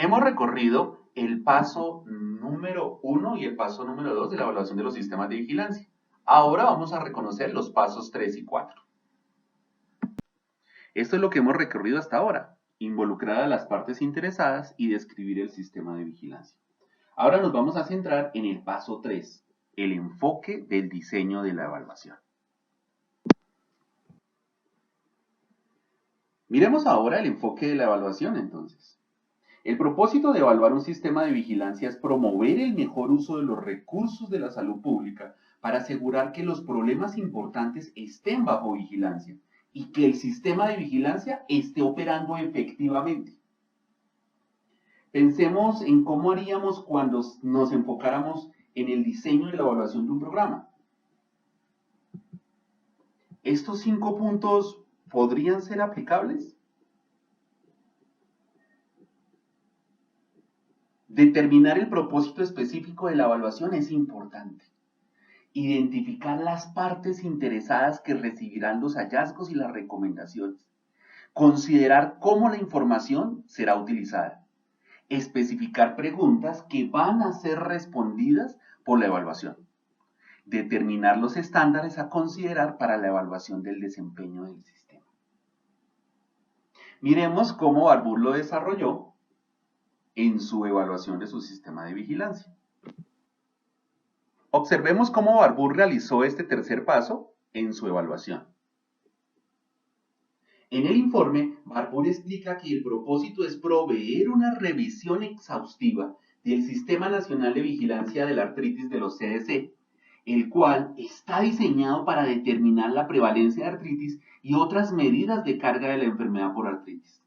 Hemos recorrido el paso número 1 y el paso número 2 de la evaluación de los sistemas de vigilancia. Ahora vamos a reconocer los pasos 3 y 4. Esto es lo que hemos recorrido hasta ahora, involucrar a las partes interesadas y describir el sistema de vigilancia. Ahora nos vamos a centrar en el paso 3, el enfoque del diseño de la evaluación. Miremos ahora el enfoque de la evaluación entonces. El propósito de evaluar un sistema de vigilancia es promover el mejor uso de los recursos de la salud pública para asegurar que los problemas importantes estén bajo vigilancia y que el sistema de vigilancia esté operando efectivamente. Pensemos en cómo haríamos cuando nos enfocáramos en el diseño y la evaluación de un programa. ¿Estos 5 puntos podrían ser aplicables? Determinar el propósito específico de la evaluación es importante. Identificar las partes interesadas que recibirán los hallazgos y las recomendaciones. Considerar cómo la información será utilizada. Especificar preguntas que van a ser respondidas por la evaluación. Determinar los estándares a considerar para la evaluación del desempeño del sistema. Miremos cómo Barbour lo desarrolló en su evaluación de su sistema de vigilancia. Observemos cómo Barbour realizó este tercer paso en su evaluación. En el informe, Barbour explica que el propósito es proveer una revisión exhaustiva del Sistema Nacional de Vigilancia de la Artritis de los CDC, el cual está diseñado para determinar la prevalencia de artritis y otras medidas de carga de la enfermedad por artritis.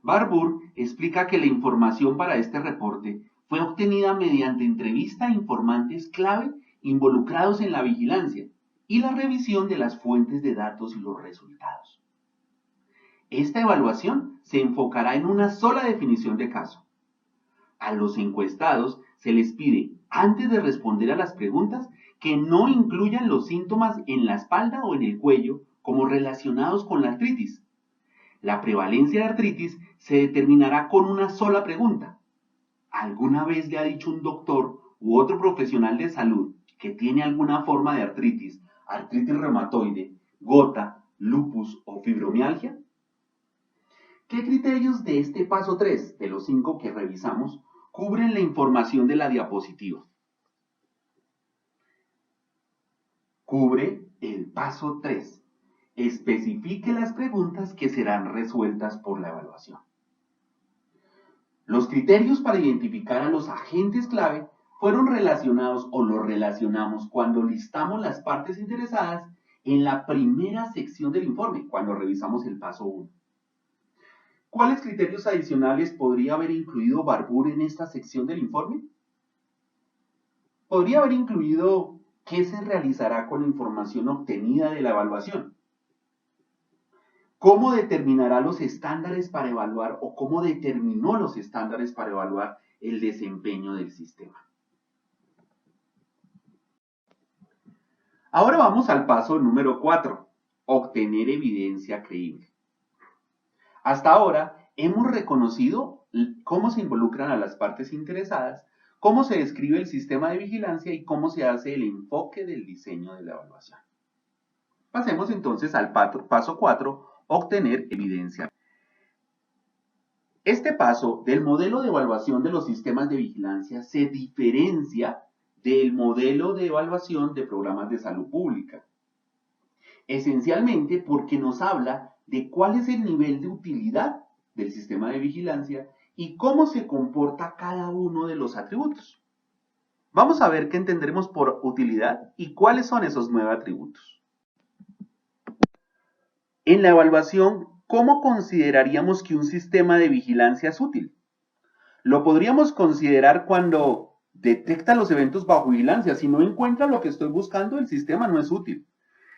Barbour explica que la información para este reporte fue obtenida mediante entrevista a informantes clave involucrados en la vigilancia y la revisión de las fuentes de datos y los resultados. Esta evaluación se enfocará en una sola definición de caso. A los encuestados se les pide, antes de responder a las preguntas, que no incluyan los síntomas en la espalda o en el cuello como relacionados con la artritis. La prevalencia de artritis se determinará con una sola pregunta. ¿Alguna vez le ha dicho un doctor u otro profesional de salud que tiene alguna forma de artritis, artritis reumatoide, gota, lupus o fibromialgia? ¿Qué criterios de este paso 3, de los 5 que revisamos, cubren la información de la diapositiva? Cubre el paso 3. Especifique las preguntas que serán resueltas por la evaluación. Los criterios para identificar a los agentes clave fueron relacionados o los relacionamos cuando listamos las partes interesadas en la primera sección del informe, cuando revisamos el paso 1. ¿Cuáles criterios adicionales podría haber incluido Barbour en esta sección del informe? Podría haber incluido qué se realizará con la información obtenida de la evaluación. ¿Cómo determinará los estándares para evaluar o cómo determinó los estándares para evaluar el desempeño del sistema? Ahora vamos al paso número 4, obtener evidencia creíble. Hasta ahora hemos reconocido cómo se involucran a las partes interesadas, cómo se describe el sistema de vigilancia y cómo se hace el enfoque del diseño de la evaluación. Pasemos entonces al paso 4, obtener evidencia. Este paso del modelo de evaluación de los sistemas de vigilancia se diferencia del modelo de evaluación de programas de salud pública. Esencialmente porque nos habla de cuál es el nivel de utilidad del sistema de vigilancia y cómo se comporta cada uno de los atributos. Vamos a ver qué entendremos por utilidad y cuáles son esos 9 atributos. En la evaluación, ¿cómo consideraríamos que un sistema de vigilancia es útil? Lo podríamos considerar cuando detecta los eventos bajo vigilancia. Si no encuentra lo que estoy buscando, el sistema no es útil.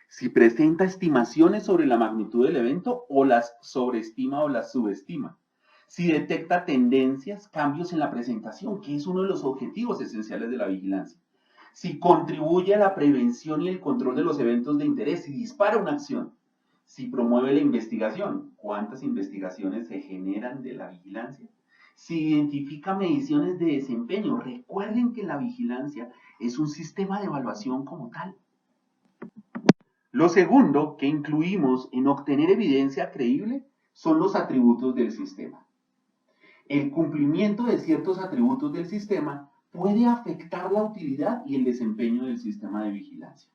Si presenta estimaciones sobre la magnitud del evento o las sobreestima o las subestima. Si detecta tendencias, cambios en la presentación, que es uno de los objetivos esenciales de la vigilancia. Si contribuye a la prevención y el control de los eventos de interés, si dispara una acción. Si promueve la investigación, ¿cuántas investigaciones se generan de la vigilancia? se identifica mediciones de desempeño. Recuerden que la vigilancia es un sistema de evaluación como tal. Lo segundo que incluimos en obtener evidencia creíble son los atributos del sistema. El cumplimiento de ciertos atributos del sistema puede afectar la utilidad y el desempeño del sistema de vigilancia.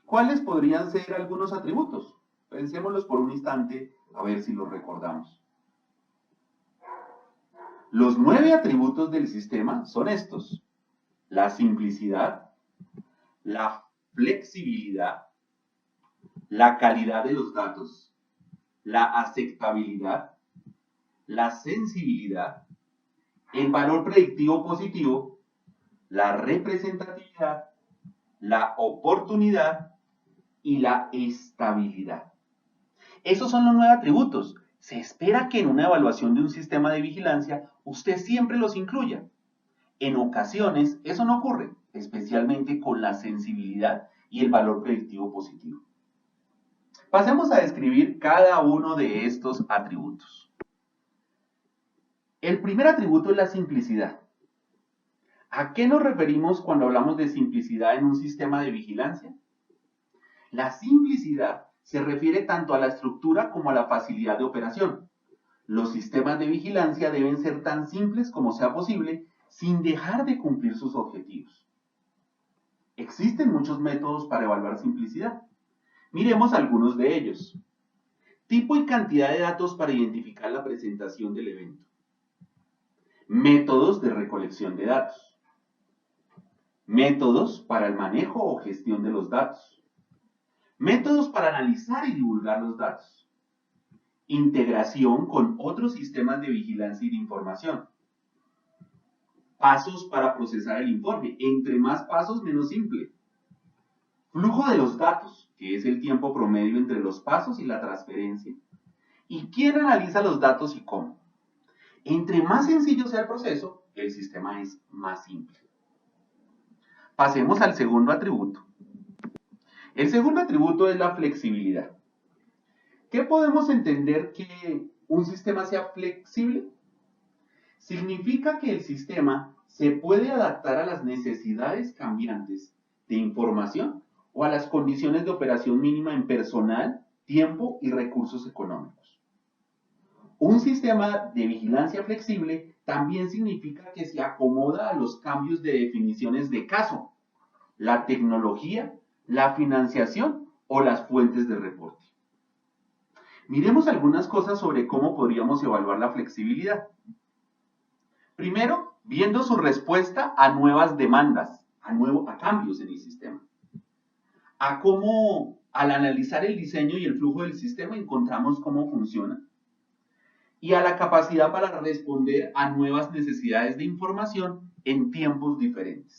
¿Cuáles podrían ser algunos atributos? Pensémoslos por un instante a ver si los recordamos. Los 9 atributos del sistema son estos: la simplicidad, la flexibilidad, la calidad de los datos, la aceptabilidad, la sensibilidad, el valor predictivo positivo, la representatividad, la oportunidad y la estabilidad. Esos son los 9 atributos. Se espera que en una evaluación de un sistema de vigilancia usted siempre los incluya. En ocasiones eso no ocurre, especialmente con la sensibilidad y el valor predictivo positivo. Pasemos a describir cada uno de estos atributos. El primer atributo es la simplicidad. ¿A qué nos referimos cuando hablamos de simplicidad en un sistema de vigilancia? La simplicidad se refiere tanto a la estructura como a la facilidad de operación. Los sistemas de vigilancia deben ser tan simples como sea posible sin dejar de cumplir sus objetivos. Existen muchos métodos para evaluar simplicidad. Miremos algunos de ellos. Tipo y cantidad de datos para identificar la presentación del evento. Métodos de recolección de datos. Métodos para el manejo o gestión de los datos. Métodos para analizar y divulgar los datos. Integración con otros sistemas de vigilancia y de información. Pasos para procesar el informe. Entre más pasos, menos simple. Flujo de los datos, que es el tiempo promedio entre los pasos y la transferencia. ¿Y quién analiza los datos y cómo? Entre más sencillo sea el proceso, el sistema es más simple. Pasemos al segundo atributo. El segundo atributo es la flexibilidad. ¿Qué podemos entender que un sistema sea flexible? Significa que el sistema se puede adaptar a las necesidades cambiantes de información o a las condiciones de operación mínima en personal, tiempo y recursos económicos. Un sistema de vigilancia flexible también significa que se acomoda a los cambios de definiciones de caso, la tecnología, la financiación o las fuentes de reporte. Miremos algunas cosas sobre cómo podríamos evaluar la flexibilidad. Primero, viendo su respuesta a nuevas demandas, a cambios en el sistema. A cómo, al analizar el diseño y el flujo del sistema, encontramos cómo funciona. Y a la capacidad para responder a nuevas necesidades de información en tiempos diferentes.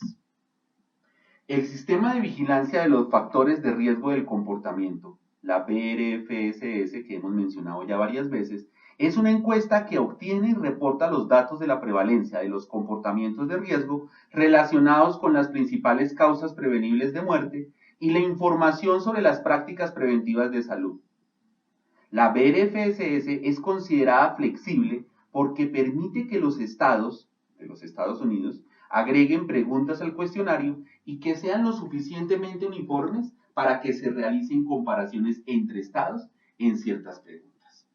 El sistema de vigilancia de los factores de riesgo del comportamiento, la BRFSS, que hemos mencionado ya varias veces, es una encuesta que obtiene y reporta los datos de la prevalencia de los comportamientos de riesgo relacionados con las principales causas prevenibles de muerte y la información sobre las prácticas preventivas de salud. La BRFSS es considerada flexible porque permite que los estados de los Estados Unidos agreguen preguntas al cuestionario y que sean lo suficientemente uniformes para que se realicen comparaciones entre estados en ciertas preguntas.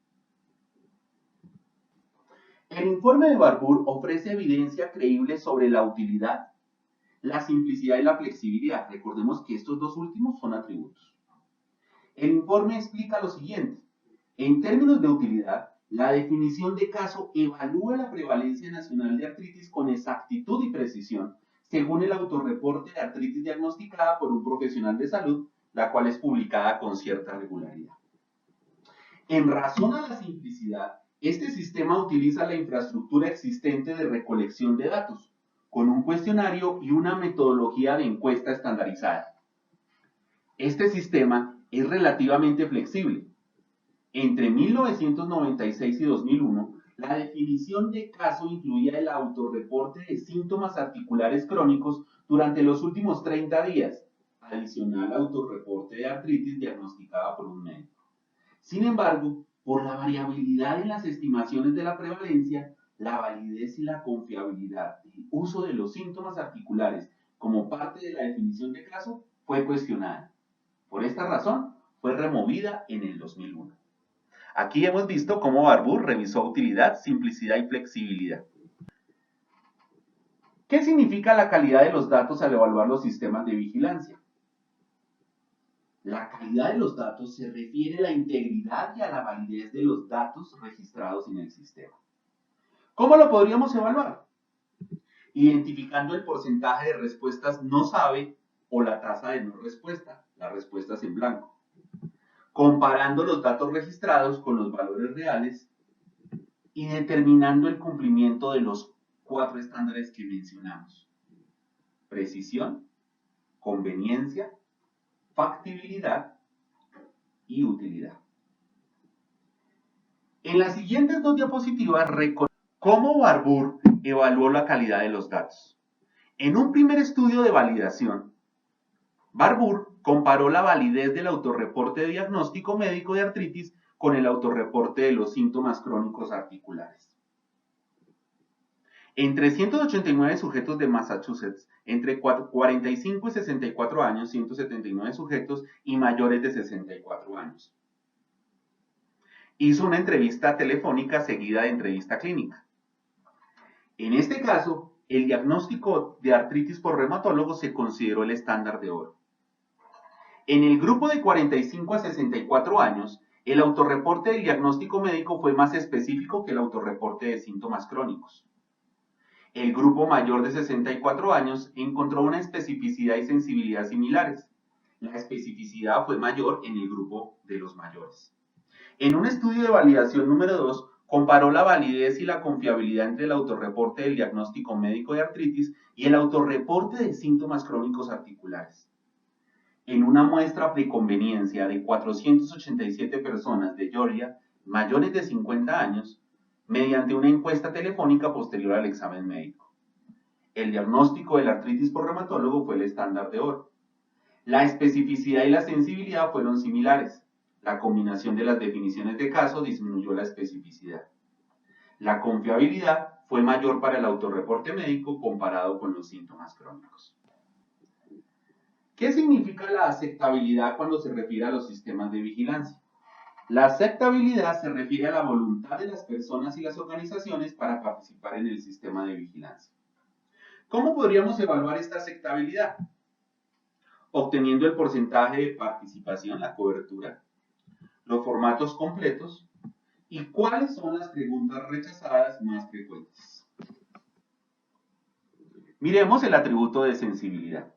El informe de Barbour ofrece evidencia creíble sobre la utilidad, la simplicidad y la flexibilidad. Recordemos que estos dos últimos son atributos. El informe explica lo siguiente. En términos de utilidad, la definición de caso evalúa la prevalencia nacional de artritis con exactitud y precisión, según el autorreporte de artritis diagnosticada por un profesional de salud, la cual es publicada con cierta regularidad. En razón a la simplicidad, este sistema utiliza la infraestructura existente de recolección de datos, con un cuestionario y una metodología de encuesta estandarizada. Este sistema es relativamente flexible. Entre 1996 y 2001, la definición de caso incluía el autorreporte de síntomas articulares crónicos durante los últimos 30 días, adicional al autorreporte de artritis diagnosticada por un médico. Sin embargo, por la variabilidad en las estimaciones de la prevalencia, la validez y la confiabilidad del uso de los síntomas articulares como parte de la definición de caso fue cuestionada. Por esta razón, fue removida en el 2001. Aquí hemos visto cómo Barbour revisó utilidad, simplicidad y flexibilidad. ¿Qué significa la calidad de los datos al evaluar los sistemas de vigilancia? La calidad de los datos se refiere a la integridad y a la validez de los datos registrados en el sistema. ¿Cómo lo podríamos evaluar? Identificando el porcentaje de respuestas no sabe o la tasa de no respuesta, las respuestas en blanco. Comparando los datos registrados con los valores reales y determinando el cumplimiento de los 4 estándares que mencionamos: precisión, conveniencia, factibilidad y utilidad. En las siguientes 2 diapositivas cómo Barbour evaluó la calidad de los datos. En un primer estudio de validación, Barbour comparó la validez del autorreporte de diagnóstico médico de artritis con el autorreporte de los síntomas crónicos articulares. En 389 sujetos de Massachusetts, entre 45 y 64 años, 179 sujetos y mayores de 64 años. Hizo una entrevista telefónica seguida de entrevista clínica. En este caso, el diagnóstico de artritis por reumatólogo se consideró el estándar de oro. En el grupo de 45 a 64 años, el autorreporte del diagnóstico médico fue más específico que el autorreporte de síntomas crónicos. El grupo mayor de 64 años encontró una especificidad y sensibilidad similares. La especificidad fue mayor en el grupo de los mayores. En un estudio de validación número 2, comparó la validez y la confiabilidad entre el autorreporte del diagnóstico médico de artritis y el autorreporte de síntomas crónicos articulares. En una muestra preconveniencia de 487 personas de Georgia mayores de 50 años, mediante una encuesta telefónica posterior al examen médico. El diagnóstico de la artritis por reumatólogo fue el estándar de oro. La especificidad y la sensibilidad fueron similares. La combinación de las definiciones de caso disminuyó la especificidad. La confiabilidad fue mayor para el autorreporte médico comparado con los síntomas crónicos. ¿Qué significa la aceptabilidad cuando se refiere a los sistemas de vigilancia? La aceptabilidad se refiere a la voluntad de las personas y las organizaciones para participar en el sistema de vigilancia. ¿Cómo podríamos evaluar esta aceptabilidad? Obteniendo el porcentaje de participación, la cobertura, los formatos completos y cuáles son las preguntas rechazadas más frecuentes. Miremos el atributo de sensibilidad.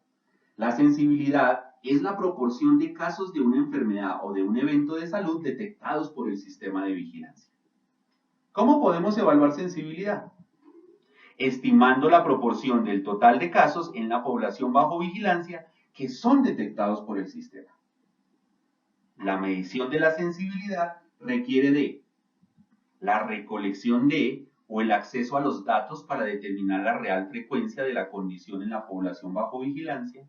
La sensibilidad es la proporción de casos de una enfermedad o de un evento de salud detectados por el sistema de vigilancia. ¿Cómo podemos evaluar sensibilidad? Estimando la proporción del total de casos en la población bajo vigilancia que son detectados por el sistema. La medición de la sensibilidad requiere de la recolección de o el acceso a los datos para determinar la real frecuencia de la condición en la población bajo vigilancia,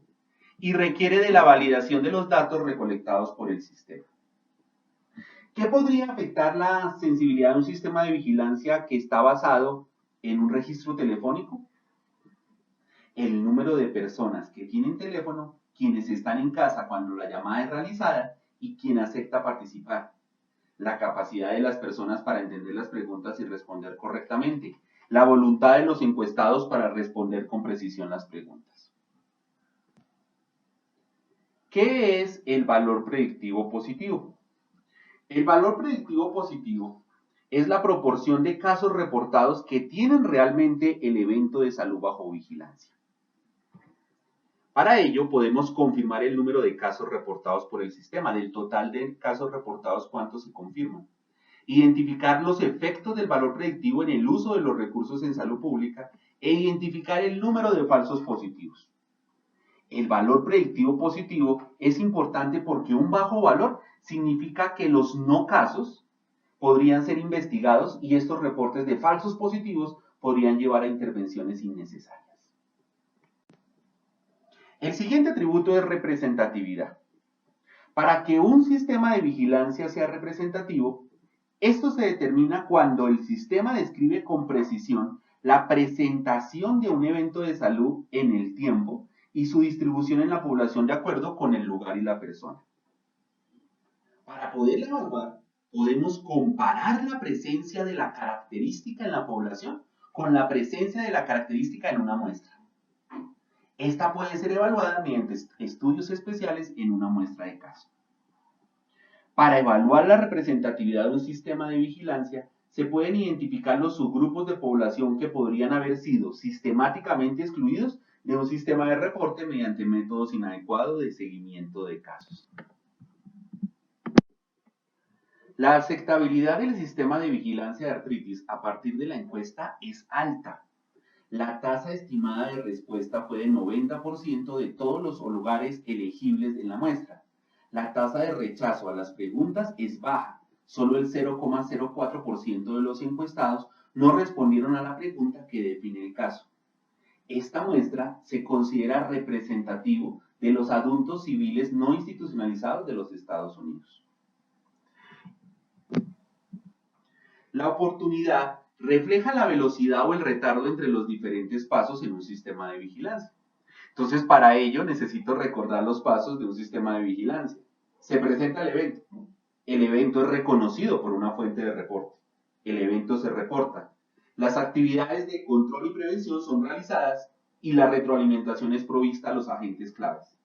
y requiere de la validación de los datos recolectados por el sistema. ¿Qué podría afectar la sensibilidad de un sistema de vigilancia que está basado en un registro telefónico? El número de personas que tienen teléfono, quienes están en casa cuando la llamada es realizada y quien acepta participar. La capacidad de las personas para entender las preguntas y responder correctamente. La voluntad de los encuestados para responder con precisión las preguntas. ¿Qué es el valor predictivo positivo? El valor predictivo positivo es la proporción de casos reportados que tienen realmente el evento de salud bajo vigilancia. Para ello podemos confirmar el número de casos reportados por el sistema, del total de casos reportados cuántos se confirman. Identificar los efectos del valor predictivo en el uso de los recursos en salud pública e identificar el número de falsos positivos. El valor predictivo positivo es importante porque un bajo valor significa que los no casos podrían ser investigados y estos reportes de falsos positivos podrían llevar a intervenciones innecesarias. El siguiente atributo es representatividad. Para que un sistema de vigilancia sea representativo, Esto se determina cuando el sistema describe con precisión la presentación de un evento de salud en el tiempo y su distribución en la población de acuerdo con el lugar y la persona. Para poder evaluar, podemos comparar la presencia de la característica en la población con la presencia de la característica en una muestra. Esta puede ser evaluada mediante estudios especiales en una muestra de caso. Para evaluar la representatividad de un sistema de vigilancia, se pueden identificar los subgrupos de población que podrían haber sido sistemáticamente excluidos de un sistema de reporte mediante métodos inadecuados de seguimiento de casos. La aceptabilidad del sistema de vigilancia de artritis a partir de la encuesta es alta. La tasa estimada de respuesta fue del 90% de todos los lugares elegibles en la muestra. La tasa de rechazo a las preguntas es baja. Solo el 0,04% de los encuestados no respondieron a la pregunta que define el caso. Esta muestra se considera representativo de los adultos civiles no institucionalizados de los Estados Unidos. La oportunidad refleja la velocidad o el retardo entre los diferentes pasos en un sistema de vigilancia. Entonces, para ello necesito recordar los pasos de un sistema de vigilancia. Se presenta el evento. El evento es reconocido por una fuente de reporte. El evento se reporta. Las actividades de control y prevención son realizadas y la retroalimentación es provista a los agentes claves.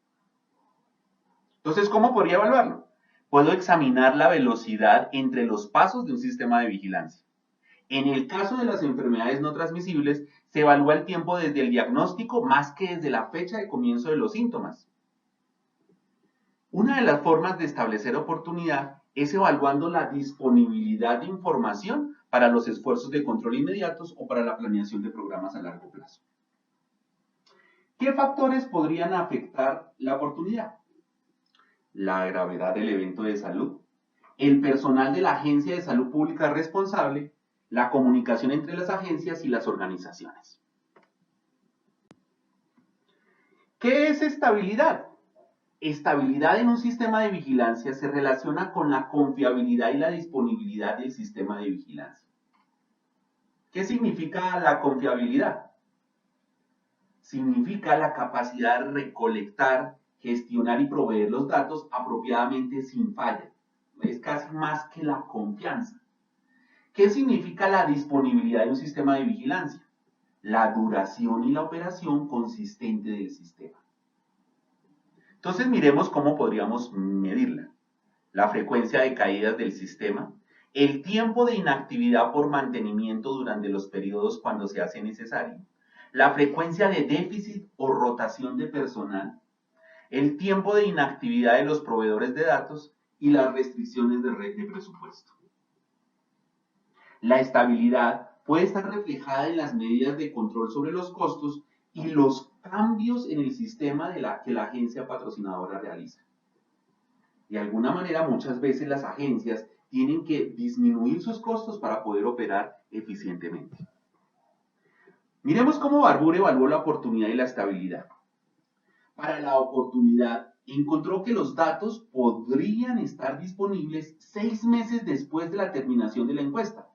Entonces, ¿cómo podría evaluarlo? Puedo examinar la velocidad entre los pasos de un sistema de vigilancia. En el caso de las enfermedades no transmisibles, se evalúa el tiempo desde el diagnóstico más que desde la fecha de comienzo de los síntomas. Una de las formas de establecer oportunidad es evaluando la disponibilidad de información para los esfuerzos de control inmediatos o para la planeación de programas a largo plazo. ¿Qué factores podrían afectar la oportunidad? La gravedad del evento de salud, el personal de la Agencia de Salud Pública responsable, la comunicación entre las agencias y las organizaciones. ¿Qué es estabilidad? Estabilidad en un sistema de vigilancia se relaciona con la confiabilidad y la disponibilidad del sistema de vigilancia. ¿Qué significa la confiabilidad? Significa la capacidad de recolectar, gestionar y proveer los datos apropiadamente sin falla. Es casi más que la confianza. ¿Qué significa la disponibilidad de un sistema de vigilancia? La duración y la operación consistente del sistema. Entonces miremos cómo podríamos medirla. La frecuencia de caídas del sistema, el tiempo de inactividad por mantenimiento durante los periodos cuando se hace necesario, la frecuencia de déficit o rotación de personal, el tiempo de inactividad de los proveedores de datos y las restricciones de red de presupuesto. La estabilidad puede estar reflejada en las medidas de control sobre los costos y los cambios en el sistema que la agencia patrocinadora realiza. De alguna manera, muchas veces las agencias tienen que disminuir sus costos para poder operar eficientemente. Miremos cómo Barbour evaluó la oportunidad y la estabilidad. Para la oportunidad, encontró que los datos podrían estar disponibles 6 meses después de la terminación de la encuesta.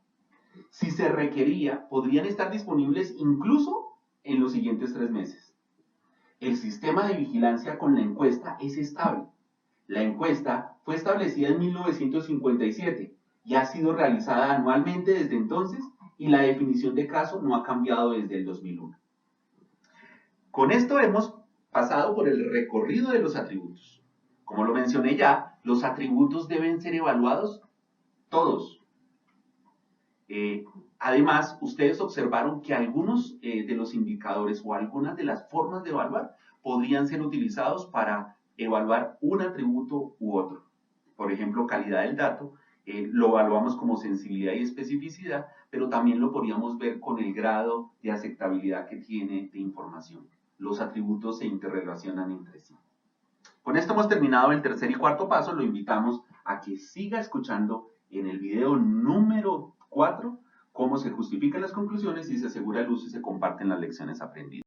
Si se requería, podrían estar disponibles incluso en los siguientes 3 meses. El sistema de vigilancia con la encuesta es estable. La encuesta fue establecida en 1957 y ha sido realizada anualmente desde entonces y la definición de caso no ha cambiado desde el 2001. Con esto hemos pasado por el recorrido de los atributos. Como lo mencioné ya, los atributos deben ser evaluados todos. Además, ustedes observaron que algunos de los indicadores o algunas de las formas de evaluar podrían ser utilizados para evaluar un atributo u otro. Por ejemplo, calidad del dato, lo evaluamos como sensibilidad y especificidad, pero también lo podríamos ver con el grado de aceptabilidad que tiene de información. Los atributos se interrelacionan entre sí. Con esto hemos terminado el tercer y cuarto paso. Lo invitamos a que siga escuchando en el video número 4 cómo se justifican las conclusiones y se asegura el uso y se comparten las lecciones aprendidas.